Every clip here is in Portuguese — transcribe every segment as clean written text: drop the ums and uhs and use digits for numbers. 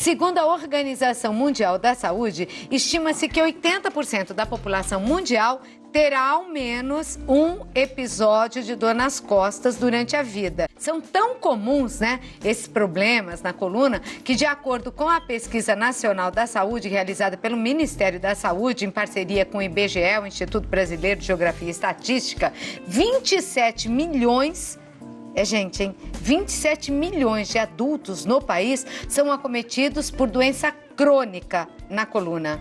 Segundo a Organização Mundial da Saúde, estima-se que 80% da população mundial terá ao menos um episódio de dor nas costas durante a vida. São tão comuns, né, esses problemas na coluna, que de acordo com a Pesquisa Nacional da Saúde, realizada pelo Ministério da Saúde, em parceria com o IBGE, o Instituto Brasileiro de Geografia e Estatística, 27 milhões... 27 milhões de adultos no país são acometidos por doença crônica na coluna.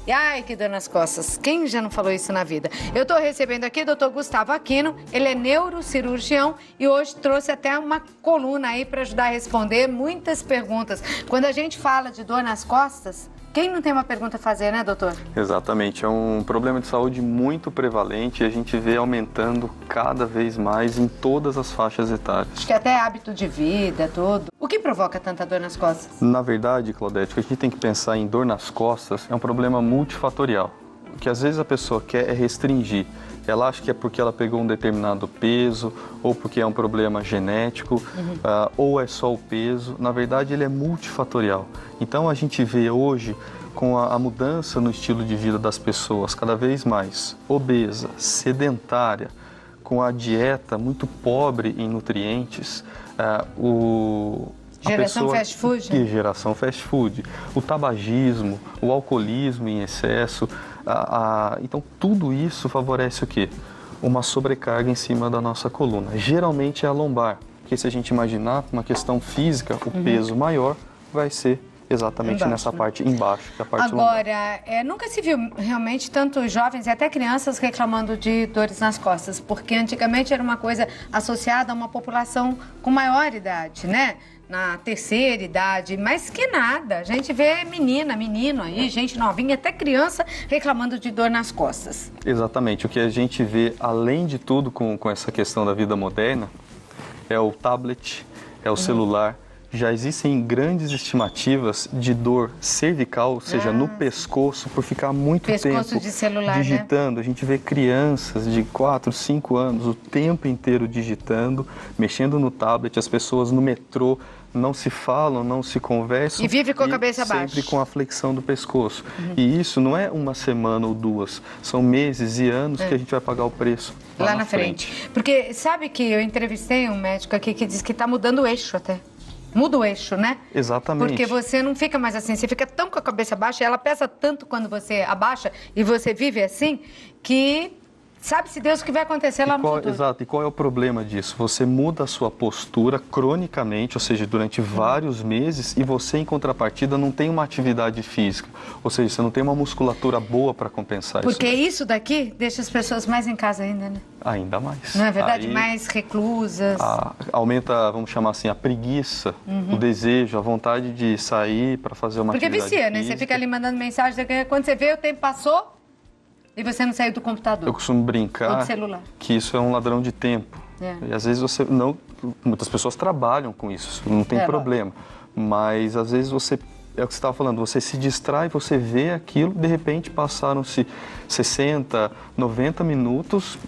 E ai, que dor nas costas. Quem já não falou isso na vida? Eu estou recebendo aqui o Dr. Gustavo Aquino, ele é neurocirurgião e hoje trouxe até uma coluna aí para ajudar a responder muitas perguntas. Quando a gente fala de dor nas costas, quem não tem uma pergunta a fazer, né, doutor? Exatamente, é um problema de saúde muito prevalente e a gente vê aumentando cada vez mais em todas as faixas etárias. Acho que até hábito de vida, tudo. O que provoca tanta dor nas costas? Na verdade, Claudete, o que a gente tem que pensar em dor nas costas é um problema multifatorial. O que às vezes a pessoa quer é restringir. Ela acha que é porque ela pegou um determinado peso, ou porque é um problema genético, ou é só o peso. Na verdade, ele é multifatorial. Então, a gente vê hoje, com a mudança no estilo de vida das pessoas, cada vez mais obesa, sedentária, com a dieta muito pobre em nutrientes, Geração fast food? E geração fast food. O tabagismo, o alcoolismo em excesso. Então, tudo isso favorece o quê? Uma sobrecarga em cima da nossa coluna. Geralmente é a lombar, porque se a gente imaginar uma questão física, o peso maior vai ser exatamente embaixo, nessa parte embaixo, que é a parte lombar. Agora, nunca se viu realmente tantos jovens e até crianças reclamando de dores nas costas, porque antigamente era uma coisa associada a uma população com maior idade, né? Na terceira idade, mas que nada. A gente vê menino aí, gente novinha, até criança reclamando de dor nas costas. Exatamente. O que a gente vê, além de tudo, com essa questão da vida moderna, é o tablet, é o celular. Já existem grandes estimativas de dor cervical, ou seja, no pescoço, por ficar muito tempo de celular, digitando. Né? A gente vê crianças de 4, 5 anos o tempo inteiro digitando, mexendo no tablet, as pessoas no metrô não se falam, não se conversam. E vive com a cabeça baixa. Sempre com a flexão do pescoço. E isso não é uma semana ou duas, são meses e anos que a gente vai pagar o preço lá na frente. Porque sabe que eu entrevistei um médico aqui que disse que está mudando o eixo até. Muda o eixo, né? Exatamente. Porque você não fica mais assim, você fica tão com a cabeça baixa, ela pesa tanto quando você abaixa e você vive assim, que sabe-se Deus o que vai acontecer lá no futuro. Exato, e qual é o problema disso? Você muda a sua postura cronicamente, ou seja, durante vários meses, e você, em contrapartida, não tem uma atividade física. Ou seja, você não tem uma musculatura boa para compensar isso. Porque isso daqui deixa as pessoas mais em casa ainda, né? Ainda mais. Não é verdade? Mais reclusas. Aumenta, vamos chamar assim, a preguiça, o desejo, a vontade de sair para fazer uma atividade física. Porque vicia, né? Você fica ali mandando mensagem, quando você vê, o tempo passou e você não saiu do computador. Eu costumo brincar que isso é um ladrão de tempo. E às vezes você não... Muitas pessoas trabalham com isso não tem problema. Mas às vezes você... É o que você estava falando, você se distrai, você vê aquilo, de repente passaram-se 60, 90 minutos,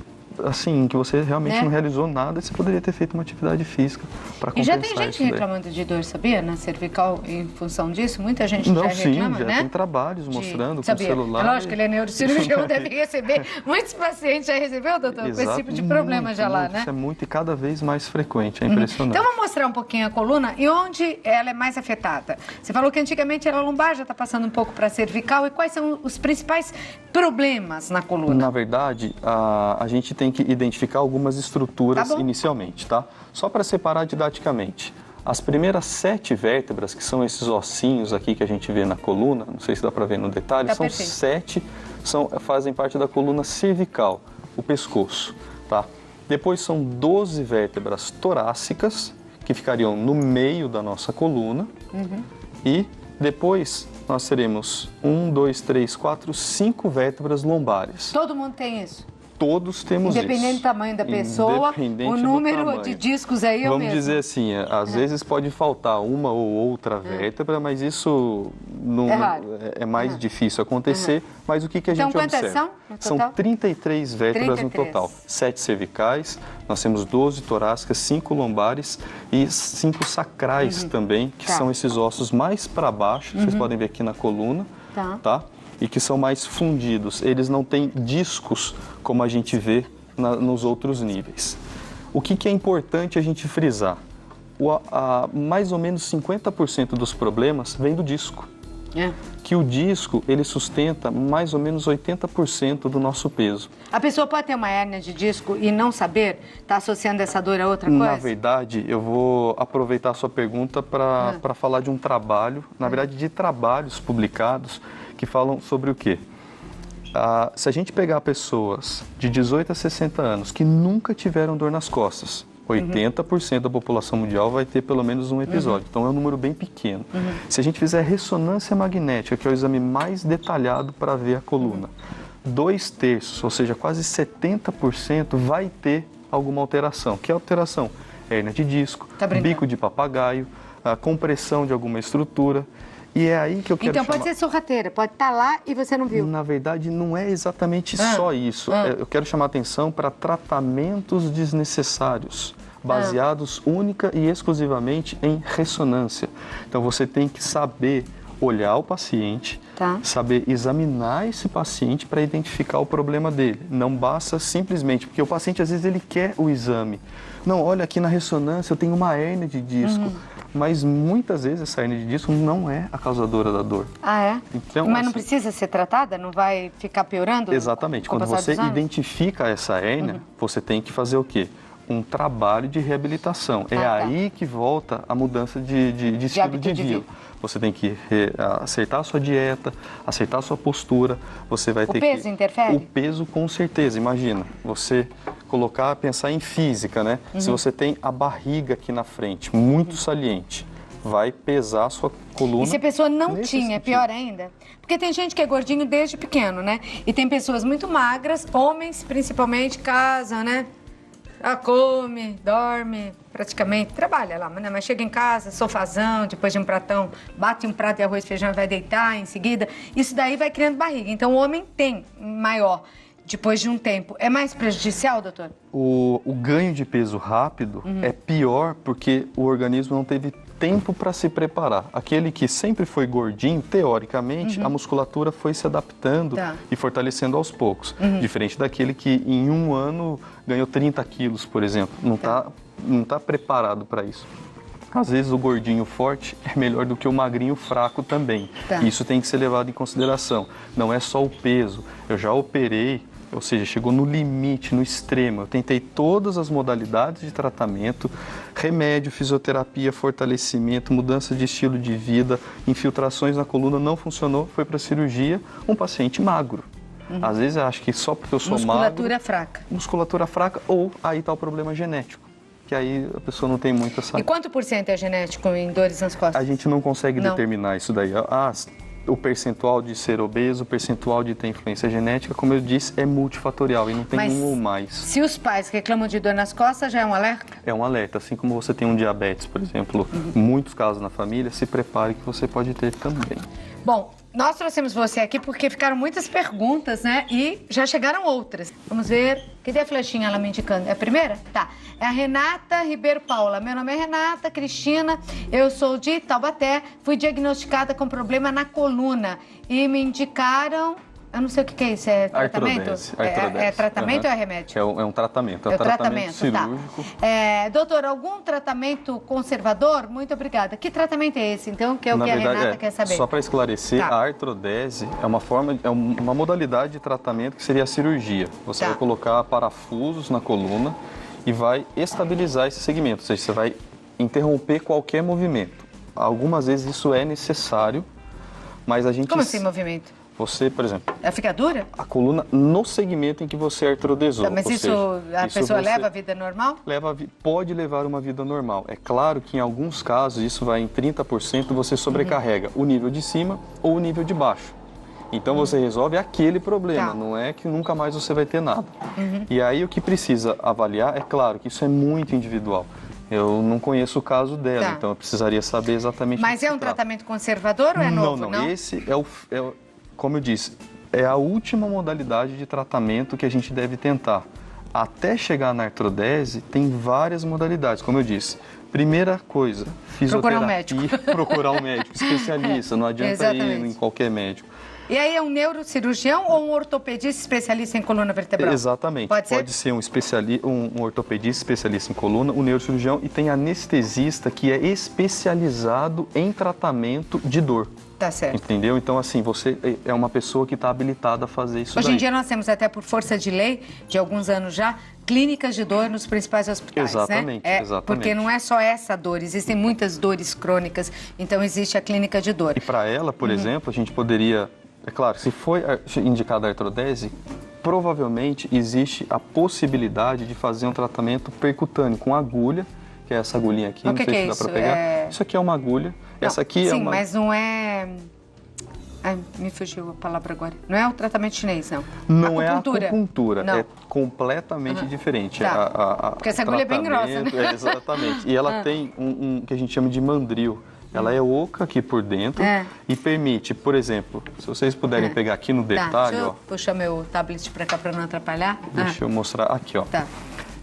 assim, que você realmente não realizou nada e você poderia ter feito uma atividade física para compensar. E já tem gente reclamando de dor, sabia? Na cervical, em função disso, muita gente já reclama, né? Tem trabalhos mostrando com o celular. É lógico que ele é neurocirurgião, deve receber. Muitos pacientes já recebeu, doutor, com esse tipo de problema já lá, né? Isso é muito e cada vez mais frequente, é impressionante. Então vamos mostrar um pouquinho a coluna e onde ela é mais afetada. Você falou que antigamente era lombar, já está passando um pouco para a cervical. E quais são os principais problemas na coluna? Na verdade, a gente tem que identificar algumas estruturas inicialmente, tá? Só para separar didaticamente. As primeiras 7 vértebras, que são esses ossinhos aqui que a gente vê na coluna, não sei se dá para ver no detalhe, são perfeito. 7, fazem parte da coluna cervical, o pescoço, tá? Depois são 12 vértebras torácicas, que ficariam no meio da nossa coluna, e depois nós teremos 1, 2, 3, 4, 5 vértebras lombares. Todo mundo tem isso? Todos temos Independente isso. do tamanho da pessoa, o número de discos aí é o mesmo. Vamos dizer assim, às vezes pode faltar uma ou outra vértebra, mas isso não é mais difícil acontecer. Mas o que a gente observa? São no total? São 33 vértebras no total. 7 cervicais, nós temos 12 torácicas, 5 lombares e 5 sacrais também, que são esses ossos mais para baixo, vocês podem ver aqui na coluna, tá? E que são mais fundidos. Eles não têm discos como a gente vê nos outros níveis. O que é importante a gente frisar? Mais ou menos 50% dos problemas vem do disco. Que o disco, ele sustenta mais ou menos 80% do nosso peso. A pessoa pode ter uma hérnia de disco e não saber? Está associando essa dor a outra coisa? Na verdade, eu vou aproveitar a sua pergunta para falar de um trabalho, na verdade de trabalhos publicados que falam sobre o quê? Se a gente pegar pessoas de 18 a 60 anos que nunca tiveram dor nas costas, 80% da população mundial vai ter pelo menos um episódio. Então é um número bem pequeno. Se a gente fizer ressonância magnética, que é o exame mais detalhado para ver a coluna, 2/3, ou seja, quase 70% vai ter alguma alteração. Que alteração? Hérnia de disco, bico de papagaio, a compressão de alguma estrutura. E é aí que eu quero Então pode ser sorrateira, pode estar lá e você não viu. Na verdade, não é exatamente só isso. Eu quero chamar a atenção para tratamentos desnecessários, baseados única e exclusivamente em ressonância. Então você tem que saber olhar o paciente, saber examinar esse paciente para identificar o problema dele. Não basta simplesmente, porque o paciente às vezes ele quer o exame. Não, olha aqui na ressonância eu tenho uma hérnia de disco. Mas muitas vezes essa hérnia de disco não é a causadora da dor. Então, mas não precisa ser tratada? Não vai ficar piorando? Exatamente. Quando você identifica essa hérnia, você tem que fazer o quê? Um trabalho de reabilitação. Aí que volta a mudança de estilo de vida. Você tem que acertar a sua dieta, acertar a sua postura. Você vai ter O peso interfere? O peso, com certeza. Imagina, você pensar em física, né? Se você tem a barriga aqui na frente, muito saliente, vai pesar a sua coluna. E se a pessoa não tinha, é pior ainda? Porque tem gente que é gordinho desde pequeno, né? E tem pessoas muito magras, homens principalmente, casam, né? Come, dorme, praticamente, trabalha lá, né? Mas chega em casa, sofazão, depois de um pratão, bate um prato de arroz e feijão e vai deitar em seguida. Isso daí vai criando barriga. Então o homem tem maior depois de um tempo. É mais prejudicial, doutor? O ganho de peso rápido é pior porque o organismo não teve tempo para se preparar. Aquele que sempre foi gordinho, teoricamente, a musculatura foi se adaptando e fortalecendo aos poucos. Diferente daquele que em um ano ganhou 30 quilos, por exemplo. Não tá preparado para isso. Às vezes o gordinho forte é melhor do que o magrinho fraco também. Isso tem que ser levado em consideração. Não é só o peso. Eu já operei, ou seja, chegou no limite, no extremo. Eu tentei todas as modalidades de tratamento, remédio, fisioterapia, fortalecimento, mudança de estilo de vida, infiltrações na coluna, não funcionou, foi para cirurgia, um paciente magro. Às vezes eu acho que só porque eu sou magro... Musculatura fraca. Musculatura fraca, ou aí está o problema genético, que aí a pessoa não tem muita saúde. E quanto por cento é genético em dores nas costas? A gente não consegue determinar isso daí. O percentual de ser obeso, o percentual de ter influência genética, como eu disse, é multifatorial e não tem um ou mais. Se os pais reclamam de dor nas costas, já é um alerta? É um alerta. Assim como você tem um diabetes, por exemplo, muitos casos na família, se prepare que você pode ter também. Bom, nós trouxemos você aqui porque ficaram muitas perguntas, né? E já chegaram outras. Vamos ver. Cadê a flechinha ela me indicando? É a primeira? Tá. É a Renata Ribeiro Paula. Meu nome é Renata Cristina, eu sou de Taubaté. Fui diagnosticada com problema na coluna e me indicaram... Eu não sei o que é isso, é tratamento? Artrodese. É tratamento ou é remédio? É um tratamento, tratamento cirúrgico. Tá. Doutor, algum tratamento conservador? Muito obrigada. Que tratamento é esse, então, que é o que a Renata quer saber? Só para esclarecer, a artrodese é uma modalidade de tratamento que seria a cirurgia. Você vai colocar parafusos na coluna e vai estabilizar esse segmento, ou seja, você vai interromper qualquer movimento. Algumas vezes isso é necessário, mas a gente... Como assim movimento? Você, por exemplo... Ela fica dura? A coluna no segmento em que você artrodesou. Tá, mas a pessoa leva a vida normal? Pode levar uma vida normal. É claro que em alguns casos, isso vai em 30%, você sobrecarrega o nível de cima ou o nível de baixo. Então você resolve aquele problema, Tá. não é que nunca mais você vai ter nada. E aí o que precisa avaliar, é claro que isso é muito individual. Eu não conheço o caso dela, Tá. então eu precisaria saber exatamente Mas do que é se um trata. tratamento conservador ou é novo? Não. Esse como eu disse, é a última modalidade de tratamento que a gente deve tentar. Até chegar na artrodese, tem várias modalidades, como eu disse. Primeira coisa, fisioterapia. Procurar um médico especialista, não adianta Exatamente. ir em qualquer médico. E aí é um neurocirurgião ou um ortopedista especialista em coluna vertebral? Exatamente. Pode ser? Um ortopedista especialista em coluna, um neurocirurgião e tem anestesista que é especializado em tratamento de dor. Tá certo. Entendeu? Então, assim, você é uma pessoa que está habilitada a fazer isso Hoje daí. em dia nós temos até por força de lei, de alguns anos já, clínicas de dor nos principais hospitais, Exatamente, né? exatamente. Porque não é só essa dor, existem muitas dores crônicas, então existe a clínica de dor. E para ela, por exemplo, a gente poderia... É claro, se foi indicada a artrodese, provavelmente existe a possibilidade de fazer um tratamento percutâneo com agulha, que é essa agulhinha aqui, O não que sei que se é dá isso? para pegar. Isso aqui é uma agulha, essa aqui é sim, uma... mas não é... Ai, me fugiu a palavra agora. Não é o tratamento chinês, não. Não Acupuntura. é acupuntura, Não. é completamente diferente. Tá. Porque essa agulha é bem grossa, né? Exatamente. E ela tem um que a gente chama de mandril. Ela é oca aqui por dentro e permite, por exemplo, se vocês puderem pegar aqui no Tá, detalhe, deixa eu ó. puxar meu tablet pra cá pra não atrapalhar. Deixa eu mostrar aqui, ó. Tá.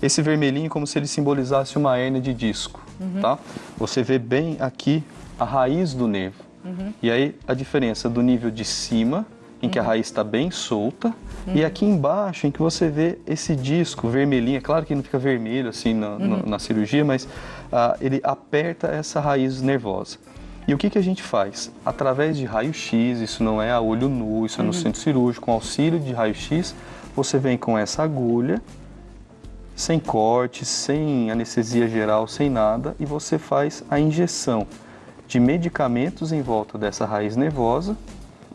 Esse vermelhinho é como se ele simbolizasse uma hérnia de disco, tá? Você vê bem aqui a raiz do nervo. E aí a diferença do nível de cima, em que a raiz está bem solta, e aqui embaixo, em que você vê esse disco vermelhinho. É claro que não fica vermelho assim na cirurgia, mas ele aperta essa raiz nervosa. E o que a gente faz? Através de raio-x, isso não é a olho nu, isso é no centro cirúrgico, com auxílio de raio-x, você vem com essa agulha, sem corte, sem anestesia geral, sem nada, e você faz a injeção de medicamentos em volta dessa raiz nervosa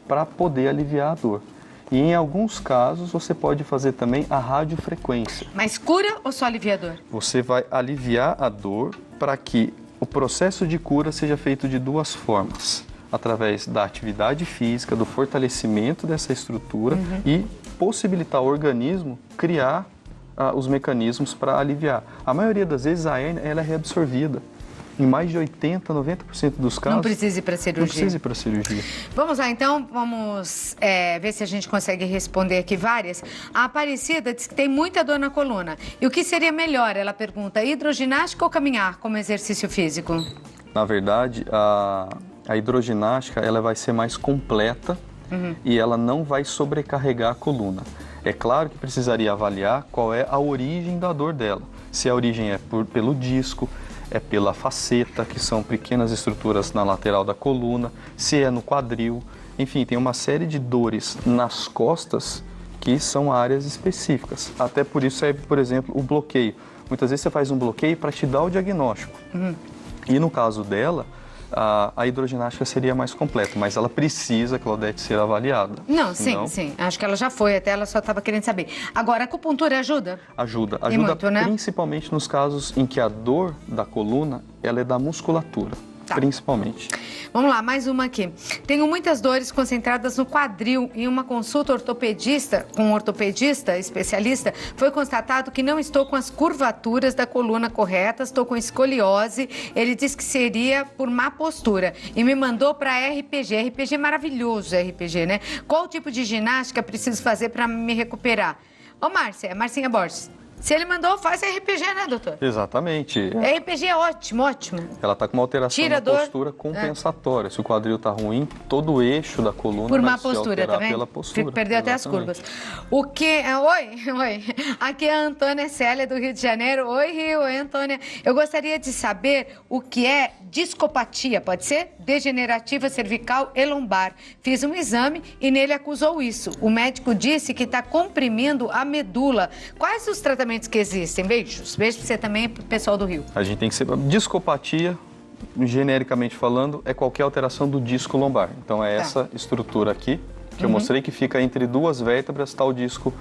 para poder aliviar a dor. E em alguns casos você pode fazer também a radiofrequência. Mas cura ou só alivia a dor? Você vai aliviar a dor para que o processo de cura seja feito de duas formas. Através da atividade física, do fortalecimento dessa estrutura e possibilitar ao organismo criar os mecanismos para aliviar. A maioria das vezes a hérnia ela é reabsorvida. Em mais de 80%, 90% dos casos... Não precisa ir para cirurgia. Não precisa ir para cirurgia. Vamos lá, então, vamos ver se a gente consegue responder aqui várias. A Aparecida diz que tem muita dor na coluna. E o que seria melhor? Ela pergunta, hidroginástica ou caminhar como exercício físico? Na verdade, a hidroginástica ela vai ser mais completa e ela não vai sobrecarregar a coluna. É claro que precisaria avaliar qual é a origem da dor dela. Se a origem é pelo disco, é pela faceta, que são pequenas estruturas na lateral da coluna, se é no quadril. Enfim, tem uma série de dores nas costas que são áreas específicas. Até por isso serve, por exemplo, o bloqueio. Muitas vezes você faz um bloqueio para te dar o diagnóstico. E no caso dela, a hidroginástica seria mais completa, mas ela precisa, Claudete, ser avaliada. Não, Senão, sim. Acho que ela já foi, até ela só estava querendo saber. Agora, a acupuntura ajuda? Ajuda muito, né? Principalmente nos casos em que a dor da coluna, ela é da musculatura, principalmente. Vamos lá, mais uma aqui. Tenho muitas dores concentradas no quadril. Em uma consulta com um ortopedista especialista, foi constatado que não estou com as curvaturas da coluna corretas, estou com escoliose. Ele disse que seria por má postura e me mandou para RPG. RPG é maravilhoso, RPG, né? Qual tipo de ginástica preciso fazer para me recuperar? Ô, Márcia, Marcinha Borges. Se ele mandou, faz RPG, né, doutor? Exatamente. RPG é ótimo, ótimo. Ela está com uma alteração Tira na a dor. postura compensatória. Se o quadril está ruim, todo o eixo da coluna Por vai má se postura, alterar tá vendo? pela postura. Perdeu até as curvas. O que... Oi. Aqui é a Antônia Célia, do Rio de Janeiro. Oi, Rio. Oi, Antônia. Eu gostaria de saber o que é discopatia, pode ser? Degenerativa cervical e lombar. Fiz um exame e nele acusou isso. O médico disse que está comprimindo a medula. Quais os tratamentos que existem? Beijos. Beijo pra você também, pro pessoal do Rio. A gente tem que ser... Discopatia, genericamente falando, é qualquer alteração do disco lombar. Então é essa estrutura aqui, que eu mostrei que fica entre duas vértebras, está o disco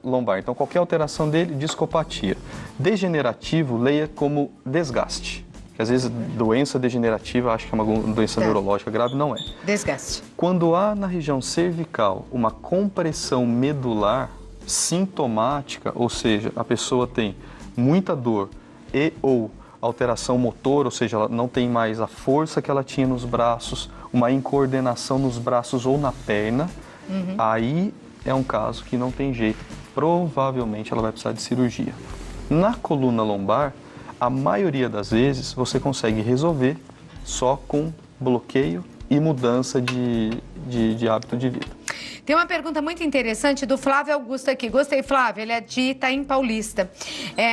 lombar. Então, qualquer alteração dele, discopatia. Degenerativo, leia como desgaste. Que às vezes doença degenerativa, acho que é uma doença neurológica grave, não é. Desgaste. Quando há na região cervical uma compressão medular sintomática, ou seja, a pessoa tem muita dor e ou alteração motor, ou seja, ela não tem mais a força que ela tinha nos braços, uma incoordenação nos braços ou na perna, aí é um caso que não tem jeito. Provavelmente ela vai precisar de cirurgia. Na coluna lombar, a maioria das vezes você consegue resolver só com bloqueio e mudança de hábito de vida. Tem uma pergunta muito interessante do Flávio Augusto aqui. Gostei, Flávio. Ele é de Itaim Paulista.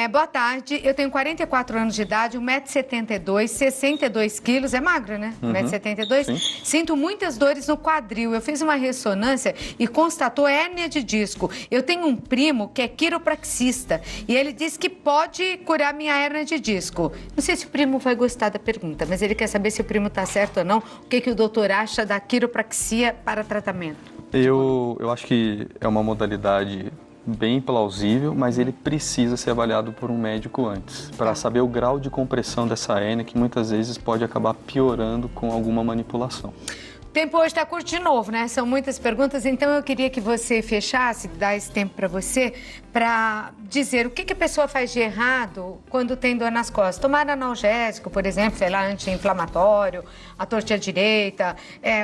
Boa tarde. Eu tenho 44 anos de idade, 1,72 m, 62 quilos. É magro, né? 1,72 m. Sinto muitas dores no quadril. Eu fiz uma ressonância e constatou hérnia de disco. Eu tenho um primo que é quiropraxista e ele disse que pode curar minha hérnia de disco. Não sei se o primo vai gostar da pergunta, mas ele quer saber se o primo está certo ou não. O que o doutor acha da quiropraxia para tratamento? Eu acho que é uma modalidade bem plausível, mas ele precisa ser avaliado por um médico antes, para saber o grau de compressão dessa hérnia, que muitas vezes pode acabar piorando com alguma manipulação. O tempo hoje está curto de novo, né? São muitas perguntas, então eu queria que você fechasse, dar esse tempo para você, para dizer o que a pessoa faz de errado quando tem dor nas costas. Tomar analgésico, por exemplo, sei lá, anti-inflamatório, a torta direita.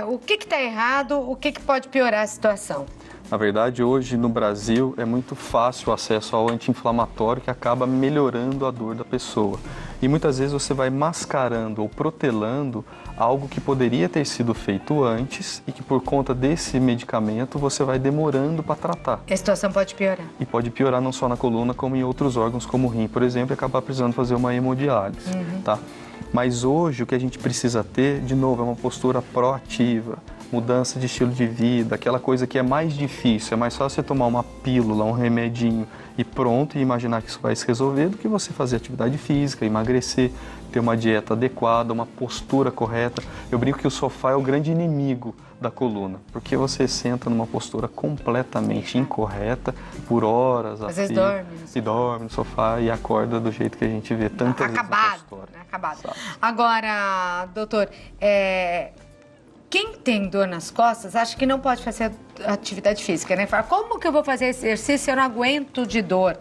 O que está errado, o que pode piorar a situação? Na verdade, hoje no Brasil é muito fácil o acesso ao anti-inflamatório que acaba melhorando a dor da pessoa. E muitas vezes você vai mascarando ou protelando algo que poderia ter sido feito antes e que por conta desse medicamento você vai demorando para tratar. E a situação pode piorar. E pode piorar não só na coluna, como em outros órgãos, como o rim, por exemplo, e acabar precisando fazer uma hemodiálise, tá? Mas hoje o que a gente precisa ter, de novo, é uma postura proativa, mudança de estilo de vida, aquela coisa que é mais difícil, é mais fácil você tomar uma pílula, um remedinho e pronto, e imaginar que isso vai se resolver, do que você fazer atividade física, emagrecer, ter uma dieta adequada, uma postura correta. Eu brinco que o sofá é o grande inimigo da coluna, porque você senta numa postura completamente incorreta por horas, às vezes dorme no sofá e acorda do jeito que a gente vê tantas vezes na história. Acabado. Agora, doutor, quem tem dor nas costas, acha que não pode fazer atividade física, né? Fala, como que eu vou fazer exercício se eu não aguento de dor?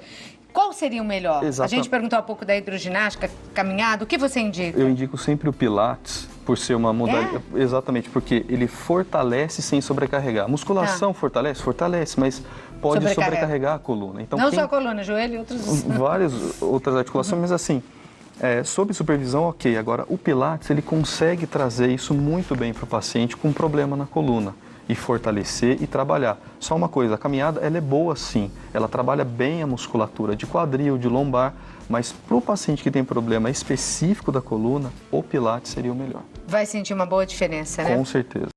Qual seria o melhor? A gente perguntou há pouco da hidroginástica, caminhada, o que você indica? Eu indico sempre o Pilates, por ser uma modalidade... Exatamente, porque ele fortalece sem sobrecarregar. A musculação fortalece, mas pode sobrecarregar a coluna. Então, não só a coluna, joelho e outros... Várias outras articulações, mas assim... sob supervisão, ok. Agora, o Pilates, ele consegue trazer isso muito bem para o paciente com problema na coluna e fortalecer e trabalhar. Só uma coisa, a caminhada, ela é boa sim, ela trabalha bem a musculatura de quadril, de lombar, mas para o paciente que tem problema específico da coluna, o Pilates seria o melhor. Vai sentir uma boa diferença, né? Com certeza.